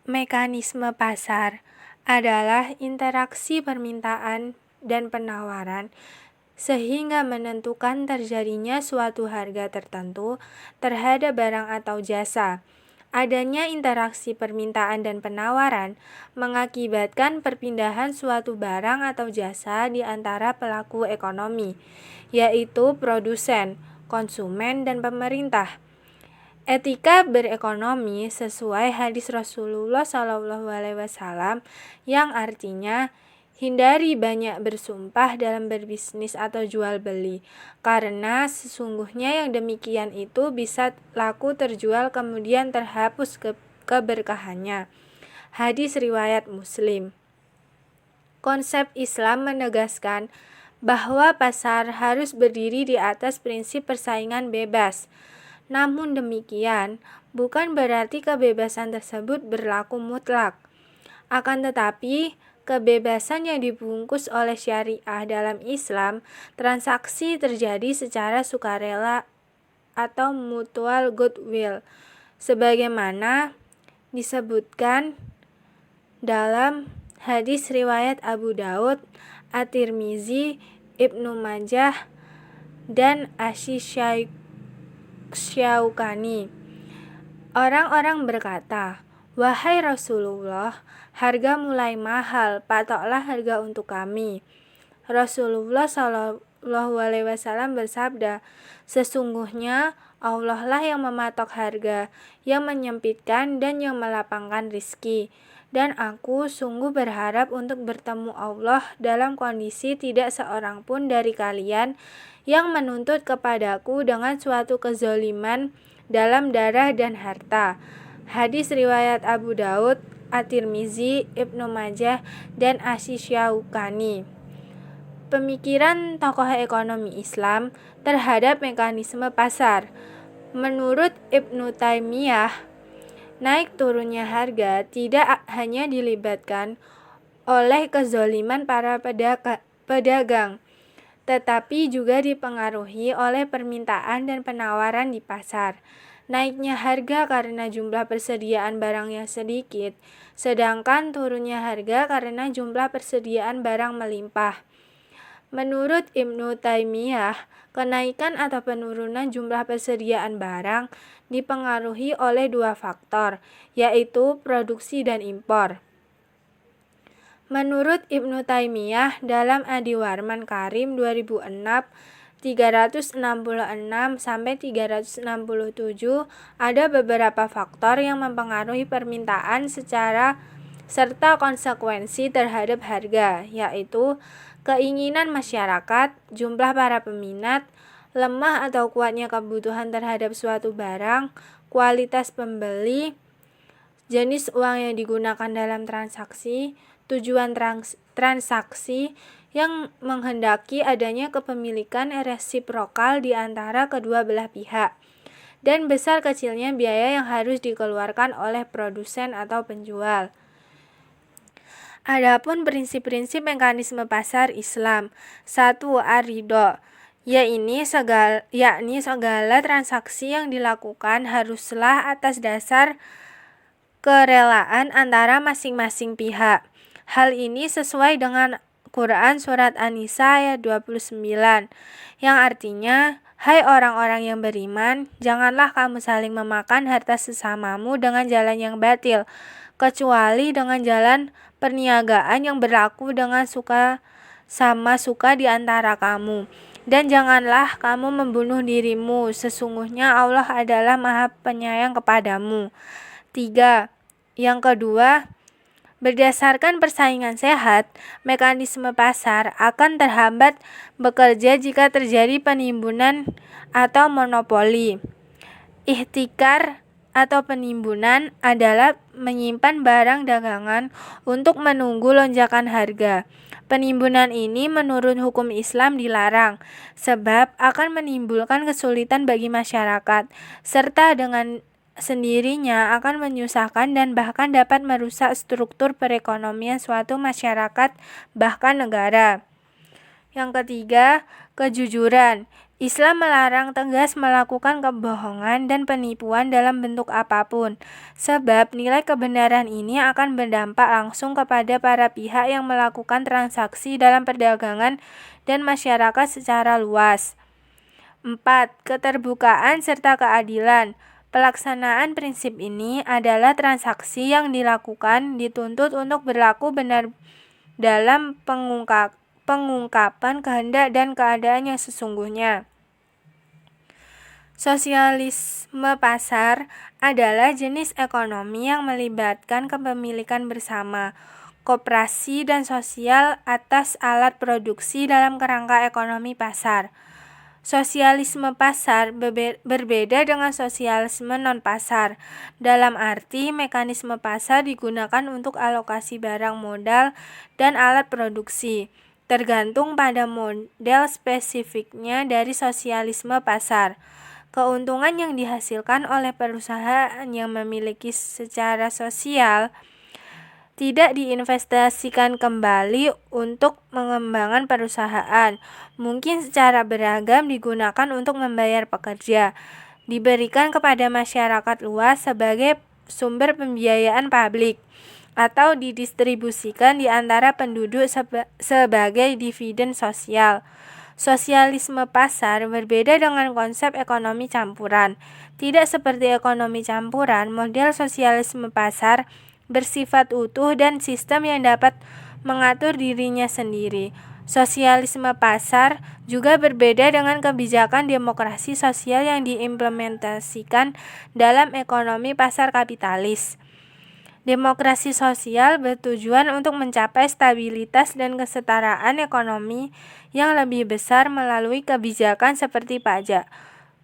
Mekanisme pasar adalah interaksi permintaan dan penawaran sehingga menentukan terjadinya suatu harga tertentu terhadap barang atau jasa. Adanya interaksi permintaan dan penawaran mengakibatkan perpindahan suatu barang atau jasa di antara pelaku ekonomi, yaitu produsen, konsumen, dan pemerintah. Etika berekonomi sesuai hadis Rasulullah SAW yang artinya hindari banyak bersumpah dalam berbisnis atau jual beli, karena sesungguhnya yang demikian itu bisa laku terjual kemudian terhapus keberkahannya. Hadis riwayat Muslim. Konsep Islam menegaskan bahwa pasar harus berdiri di atas prinsip persaingan bebas. Namun demikian, bukan berarti kebebasan tersebut berlaku mutlak. Akan tetapi, kebebasan yang dibungkus oleh syariah dalam Islam, transaksi terjadi secara sukarela atau mutual goodwill, sebagaimana disebutkan dalam hadis riwayat Abu Daud, At-Tirmizi, Ibnu Majah, dan Asy-Syaukani. Orang-orang berkata, "Wahai Rasulullah, harga mulai mahal, patoklah harga untuk kami." Rasulullah SAW bersabda, "Sesungguhnya Allah lah yang mematok harga, yang menyempitkan dan yang melapangkan rizki. Dan aku sungguh berharap untuk bertemu Allah dalam kondisi tidak seorang pun dari kalian yang menuntut kepadaku dengan suatu kezaliman dalam darah dan harta." Hadis riwayat Abu Daud, At-Tirmizi, Ibnu Majah, dan Asy-Syaukani. Pemikiran tokoh ekonomi Islam terhadap mekanisme pasar. Menurut Ibnu Taimiyah, naik turunnya harga tidak hanya dilibatkan oleh kezaliman para pedagang, tetapi juga dipengaruhi oleh permintaan dan penawaran di pasar. Naiknya harga karena jumlah persediaan barang yang sedikit, sedangkan turunnya harga karena jumlah persediaan barang melimpah. Menurut Ibnu Taimiyah, kenaikan atau penurunan jumlah persediaan barang dipengaruhi oleh dua faktor, yaitu produksi dan impor. Menurut Ibnu Taimiyah dalam Adi Warman Karim 2006, 366-367 ada beberapa faktor yang mempengaruhi permintaan serta konsekuensi terhadap harga, yaitu keinginan masyarakat, jumlah para peminat, lemah atau kuatnya kebutuhan terhadap suatu barang, kualitas pembeli, jenis uang yang digunakan dalam transaksi, tujuan transaksi yang menghendaki adanya kepemilikan resiprokal di antara kedua belah pihak, dan besar kecilnya biaya yang harus dikeluarkan oleh produsen atau penjual. Adapun prinsip-prinsip mekanisme pasar Islam. 1. Ar-ridho, yakni segala transaksi yang dilakukan haruslah atas dasar kerelaan antara masing-masing pihak. Hal ini sesuai dengan Quran Surat An-Nisa ayat 29, yang artinya, "Hai orang-orang yang beriman, janganlah kamu saling memakan harta sesamamu dengan jalan yang batil, kecuali dengan jalan perniagaan yang berlaku dengan suka sama suka di antara kamu. Dan janganlah kamu membunuh dirimu, sesungguhnya Allah adalah Maha Penyayang kepadamu." 3. Yang kedua, berdasarkan persaingan sehat, mekanisme pasar akan terhambat bekerja jika terjadi penimbunan atau monopoli. Ihtikar atau penimbunan adalah menyimpan barang dagangan untuk menunggu lonjakan harga. Penimbunan ini menurut hukum Islam dilarang, sebab akan menimbulkan kesulitan bagi masyarakat, serta dengan sendirinya akan menyusahkan dan bahkan dapat merusak struktur perekonomian suatu masyarakat bahkan negara. Yang ketiga, kejujuran, Islam melarang tegas melakukan kebohongan dan penipuan dalam bentuk apapun, sebab nilai kebenaran ini akan berdampak langsung kepada para pihak yang melakukan transaksi dalam perdagangan dan masyarakat secara luas. 4. Keterbukaan serta keadilan. Pelaksanaan prinsip ini adalah transaksi yang dilakukan dituntut untuk berlaku benar dalam pengungkapan kehendak dan keadaan yang sesungguhnya. Sosialisme pasar adalah jenis ekonomi yang melibatkan kepemilikan bersama, koperasi dan sosial atas alat produksi dalam kerangka ekonomi pasar. Sosialisme pasar berbeda dengan sosialisme non-pasar, dalam arti mekanisme pasar digunakan untuk alokasi barang modal dan alat produksi, tergantung pada model spesifiknya dari sosialisme pasar. Keuntungan yang dihasilkan oleh perusahaan yang memiliki secara sosial tidak diinvestasikan kembali untuk mengembangkan perusahaan, mungkin secara beragam digunakan untuk membayar pekerja, diberikan kepada masyarakat luas sebagai sumber pembiayaan publik, atau didistribusikan di antara penduduk sebagai dividen sosial. Sosialisme pasar berbeda dengan konsep ekonomi campuran. Tidak seperti ekonomi campuran, model sosialisme pasar bersifat utuh dan sistem yang dapat mengatur dirinya sendiri. Sosialisme pasar juga berbeda dengan kebijakan demokrasi sosial yang diimplementasikan dalam ekonomi pasar kapitalis. Demokrasi sosial bertujuan untuk mencapai stabilitas dan kesetaraan ekonomi yang lebih besar melalui kebijakan seperti pajak,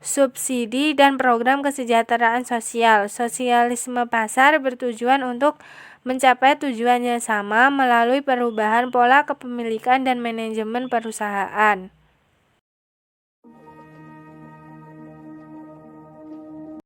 subsidi, dan program kesejahteraan sosial. Sosialisme pasar bertujuan untuk mencapai tujuan yang sama melalui perubahan pola kepemilikan dan manajemen perusahaan.